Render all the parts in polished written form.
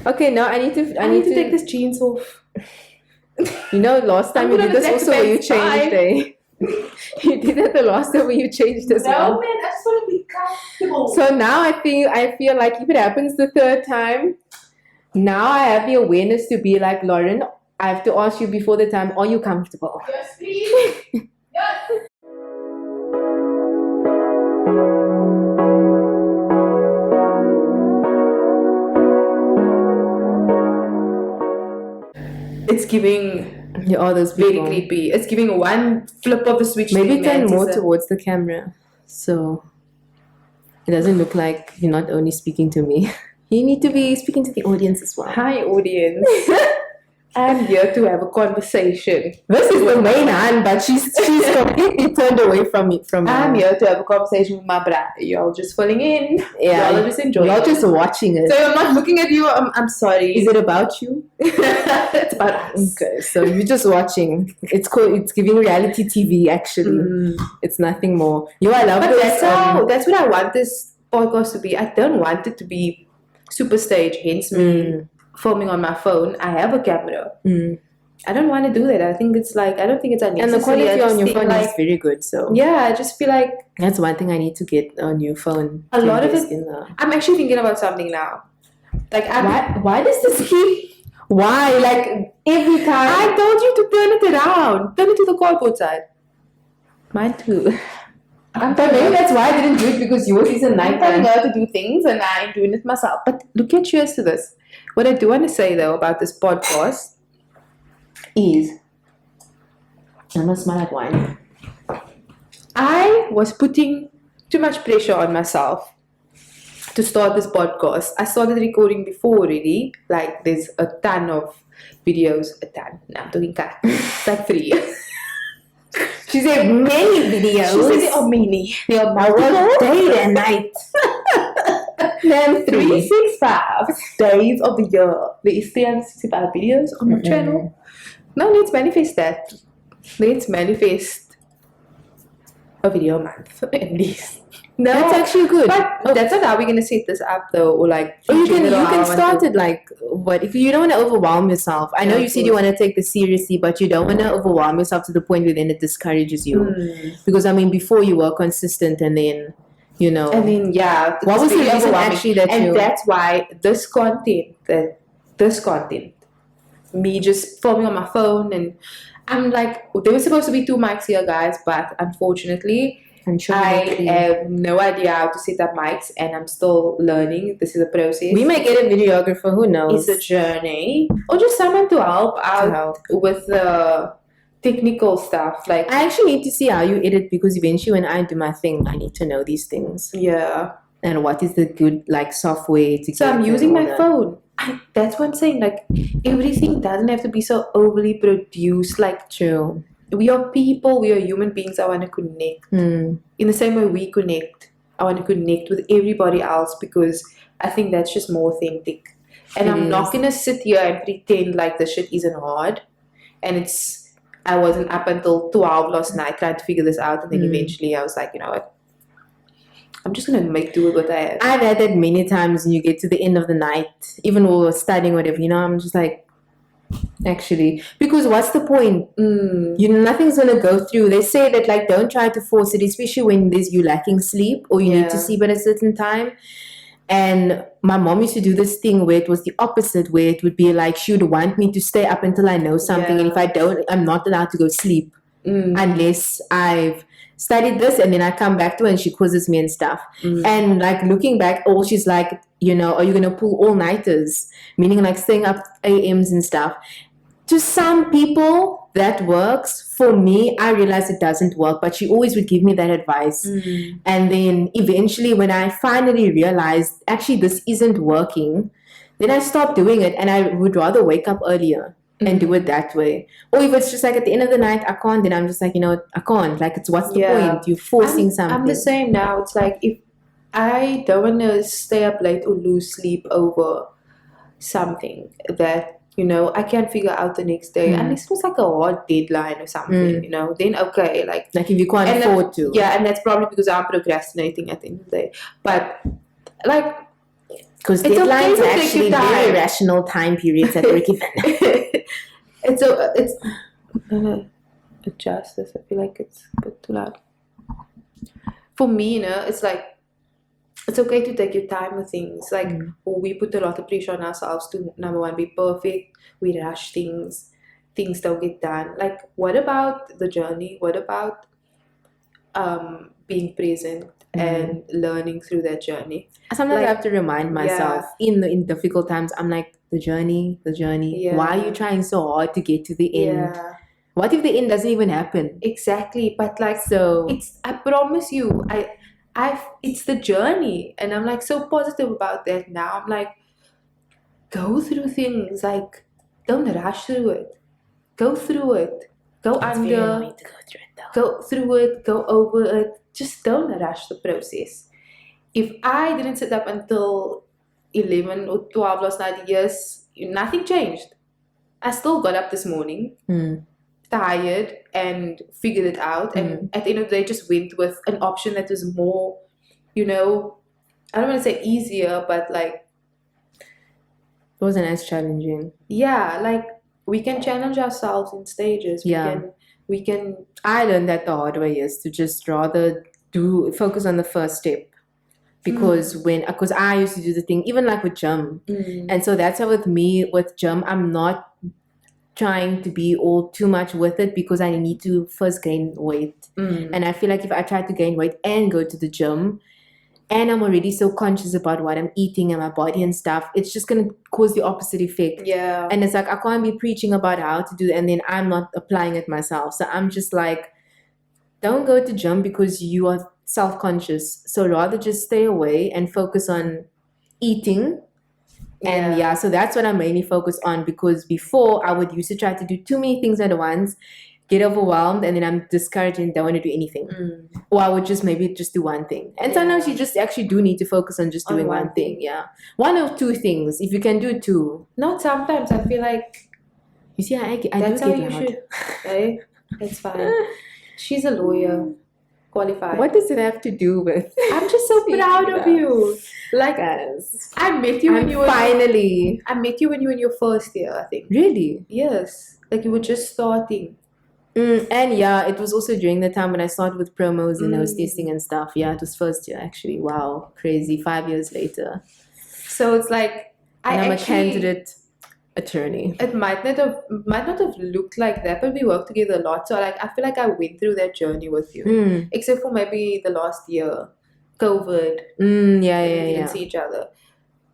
Okay, now I need to take this jeans off. Last time you did this also where you changed, eh? You did that the last time when you changed as well. No, man, I just want to be comfortable. So now I feel like if it happens the third time, now I have the awareness to be like, Lauren, I have to ask you before the time, are you comfortable? Yes, please. Yes. It's giving All those very people. creepy. It's giving one flip of the switch. Maybe turn more towards the camera, so it doesn't look like you're not only speaking to me. You need to be speaking to the audience as well. Hi, audience. I'm here to have a conversation. This is the main hand, but she's completely turned away from me. I'm here to have a conversation with my brother. Y'all just filling in. Yeah, y'all are just enjoying. Y'all just watching it. So I'm not looking at you. I'm sorry. Is it about you? It's about us. Okay, so you're just watching. It's cool. It's giving reality TV. Actually, it's nothing more. I love But this. that's what I want this podcast to be. I don't want it to be super stage. Hence me filming on my phone. I have a camera. I don't want to do that. I think it's like, I don't think it's unnecessary. And the quality on your phone is very good. So yeah, I just feel like that's one thing I need to get a new phone. A lot of it. I'm actually thinking about something now. Like, why does this keep? Why? Like every time I told you to turn it around. Turn it to the cardboard side. Mine too. But maybe that's why I didn't do it, because yours is a I'm telling her to do things and I'm doing it myself. But look at, cheers to this. What I do want to say though about this podcast is, I must smell like wine. I was putting too much pressure on myself to start this podcast. I started recording before already. Like, there's a ton of videos. A ton. No, I'm talking cut. It's like 3. She said many videos. She said there are many. They are multiple day and night. Then 365 days of the year. There is 365 videos on my channel. Now let's manifest that. Let's manifest a video a month at least. No, that's actually good. But that's not how we're gonna set this up though, or like. You can start it like what if you don't want to overwhelm yourself. I know you said you want to take this seriously, but you don't want to overwhelm yourself to the point where then it discourages you. Because I mean, before you were consistent, and then and then what was the reason actually that and that's why this content, me just filming on my phone, and I'm like, there was supposed to be 2 mics here, guys, but unfortunately I have no idea how to set up mics, and I'm still learning. This is a process. We may get a videographer, who knows? It's a journey, or just someone to help out with the technical stuff. Like, I actually need to see how you edit, because eventually when I do my thing, I need to know these things. Yeah. And what is the good software to so I'm using my phone. That's what I'm saying. Like, everything doesn't have to be so overly produced. Like, true. We are people, we are human beings. I want to connect. In the same way we connect, I want to connect with everybody else, because I think that's just more authentic. And I'm not going to sit here and pretend like this shit isn't hard. And I wasn't up until 12 last night trying to figure this out. And then eventually I was like, you know what? I'm just going to make do with what I have. I've had that many times, and you get to the end of the night, even while we're studying, whatever, I'm just like, actually, because what's the point? Nothing's gonna go through. They say that don't try to force it, especially when you lacking sleep, or you need to sleep at a certain time. And my mom used to do this thing where it was the opposite, where it would be like she would want me to stay up until I know something, and if I don't, I'm not allowed to go sleep unless I've studied this, and then I come back to her and she quizzes me and stuff. And looking back, all she's like, are you gonna pull all-nighters, meaning staying up AMs and stuff? To some people that works. For me, I realized it doesn't work, but she always would give me that advice. And then eventually when I finally realized actually this isn't working, then I stopped doing it, and I would rather wake up earlier and do it that way. Or if it's just at the end of the night I can't, then I'm just I can't. It's what's the point? You're forcing something. I'm the same now. It's like, if I don't want to stay up late or lose sleep over something that I can't figure out the next day, unless it was a hard deadline or something, then okay, if you can't afford to. Yeah, and that's probably because I'm procrastinating at the end of the day. But Because It's okay deadlines to are take actually your time. very rational time periods at work even. it's I'm gonna adjust this. I feel like it's a bit too loud. For me, it's like it's okay to take your time with things. Like we put a lot of pressure on ourselves to number one be perfect. We rush things. Things don't get done. Like what about the journey? What about being present and learning through that journey? Sometimes Like, I have to remind myself in difficult times, I'm like, the journey. Yeah. Why are you trying so hard to get to the end? Yeah, What if the end doesn't even happen? exactly. But like, So I promise you, it's the journey, and I'm like so positive about that now. I'm like, go through things, like, don't rush through it. Go through it. Go it's under. very annoying to go through it though. Go through it. Go over it. Just don't rush the process. If I didn't sit up until 11 or 12 last night, yes, nothing changed. I still got up this morning, tired, and figured it out. And at the end of the day, just went with an option that was more, I don't want to say easier, but like, It wasn't as challenging. yeah, like we can challenge ourselves in stages. Yeah. We can. I learned that the hard way is to just rather focus on the first step. Because because I used to do the thing, even like with gym. And so that's how with me, with gym, I'm not trying to be all too much with it because I need to first gain weight. And I feel like if I try to gain weight and go to the gym, and I'm already so conscious about what I'm eating and my body and stuff, it's just going to cause the opposite effect. Yeah. And it's like, I can't be preaching about how to do it and then I'm not applying it myself. So I'm just like, don't go to gym because you are self-conscious. So rather just stay away and focus on eating. And so that's what I mainly focus on, because before I would used to try to do too many things at once, get overwhelmed, and then I'm discouraged and don't want to do anything. Or I would just maybe just do one thing. And sometimes you just actually do need to focus on just doing one thing. Yeah. One or two things. If you can do two. Not sometimes. I feel like you see, I that's do how get you loud. should. Right? It's fine. She's a lawyer. Qualified. What does it have to do with? I'm just so proud of you. Like, guys, I met you when you were finally. I met you when you were in your first year, I think. Really? Yes. Like you were just starting. And yeah, it was also during the time when I started with promos and I was testing and stuff. Yeah, it was first year actually. Wow, crazy. 5 years later. So it's like I'm a candidate attorney. It might not have looked like that, but we worked together a lot. So like I feel like I went through that journey with you, except for maybe the last year, COVID. We didn't see each other.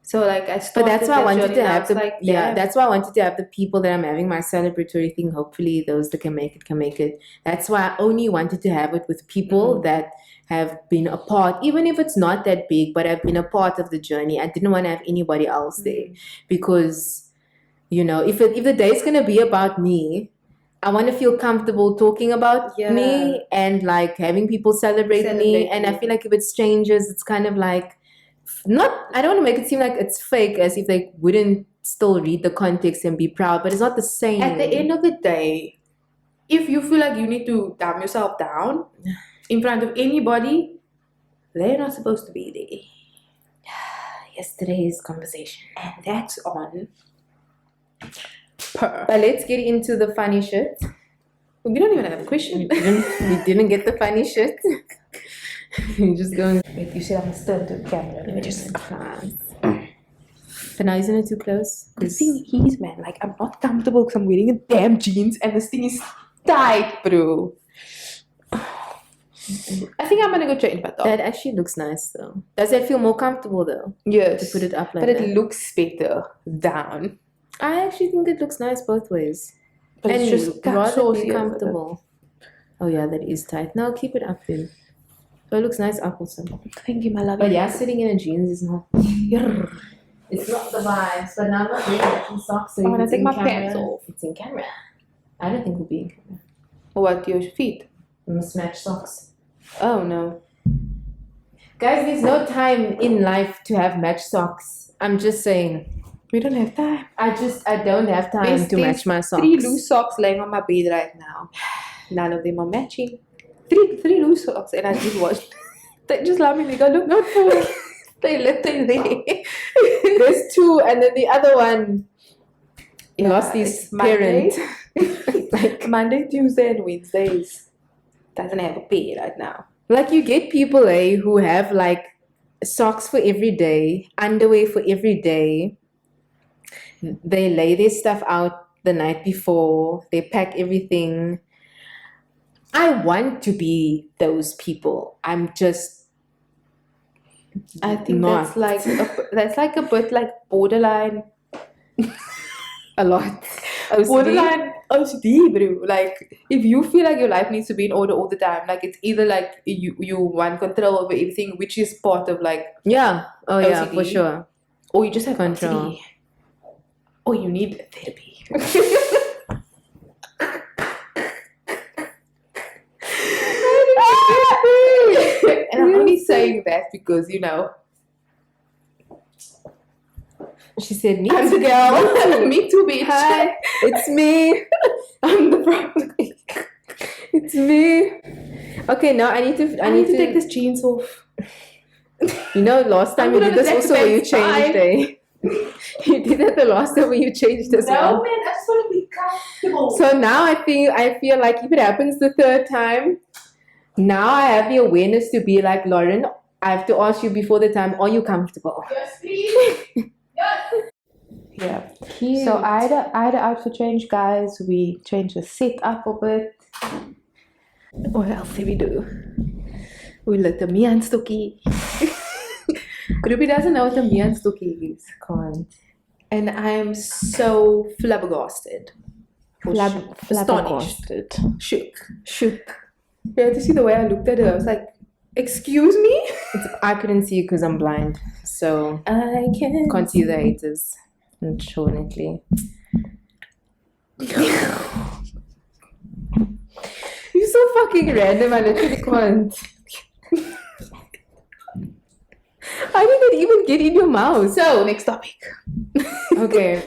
So like I started. But that's why I wanted to have that's why I wanted to have the people that I'm having my celebratory thing. Hopefully, those that can make it can make it. That's why I only wanted to have it with people that have been a part, even if it's not that big, but have been a part of the journey. I didn't want to have anybody else there because. If the day is gonna be about me, I want to feel comfortable talking about me and like having people celebrate me. And I feel like if it's strangers, it's kind of like I don't want to make it seem like it's fake, as if they wouldn't still read the context and be proud, but it's not the same. At the end of the day, if you feel like you need to dumb yourself down in front of anybody, they're not supposed to be there. Yesterday's conversation. And that's on. But let's get into the funny shit. We don't even have a question. We didn't get the funny shit. We're just going. Wait, you said I'm turn to the camera. Let me just. But now isn't it too close? The thing is, man, like I'm not comfortable because I'm wearing a damn jeans and this thing is tight, bro. I think I'm gonna go change my top. That actually looks nice though. Does that feel more comfortable though? Yes. To put it up like that. But it looks better down. I actually think it looks nice both ways. But and it's just rather be comfortable. Oh yeah, that is tight. Now keep it up then. So it looks nice up also. Thank you, my love. But yeah, sitting in a jeans is not. It's not the vibes. But now I'm not wearing matching socks. So I'm gonna take my pants off. It's in camera. I don't think we'll be in camera. What, your feet? We must match socks. Oh no. Guys, there's no time in life to have match socks. I'm just saying. We don't have time. I don't have time to match my socks. 3 loose socks laying on my bed right now. None of them are matching. Three loose socks, and I just watched. They just love me. They go, look, not for. They literally there. There's two, and then the other one lost his it's Monday. parent. Like Monday, Tuesday, and Wednesdays doesn't have a pay right now. Like you get people, who have like socks for every day, underwear for every day. They lay their stuff out the night before. They pack everything. I want to be those people. I'm just. I think not. that's like a bit like borderline. A lot. OCD. Borderline OCD, bro. Like if you feel like your life needs to be in order all the time, like it's either like you want control over everything, which is part of like Yeah. Oh yeah, OCD, for sure. or you just have Control. OCD, or you need therapy. And I'm only saying that because She said, "Me I'm too, the girl. girl. Me too, bitch. Hi, it's me. I'm the problem. It's me." Okay, now I need to. I need to take this jeans off. Last time I'm you gonna did this let also the where you bed slide. changed, You did that the last time when you changed as well. man, I just want to be comfortable. So now I feel like if it happens the third time, now I have the awareness to be like, Lauren, I have to ask you before the time, are you comfortable? Yes, please. Yes. Yeah. Cute. So I had an outfit change, guys. We changed the set up a bit. What else did we do? We lit a mianstokkie. Ruby doesn't know what a mianstokkie is. Can't. And I'm so flabbergasted. Astonished. Shook. You had to see the way I looked at her. I was like, excuse me? I couldn't see you because I'm blind, so I can't see the haters. Unfortunately. You're so fucking random. I literally can't. How did it even get in your mouth? So, next topic. Okay.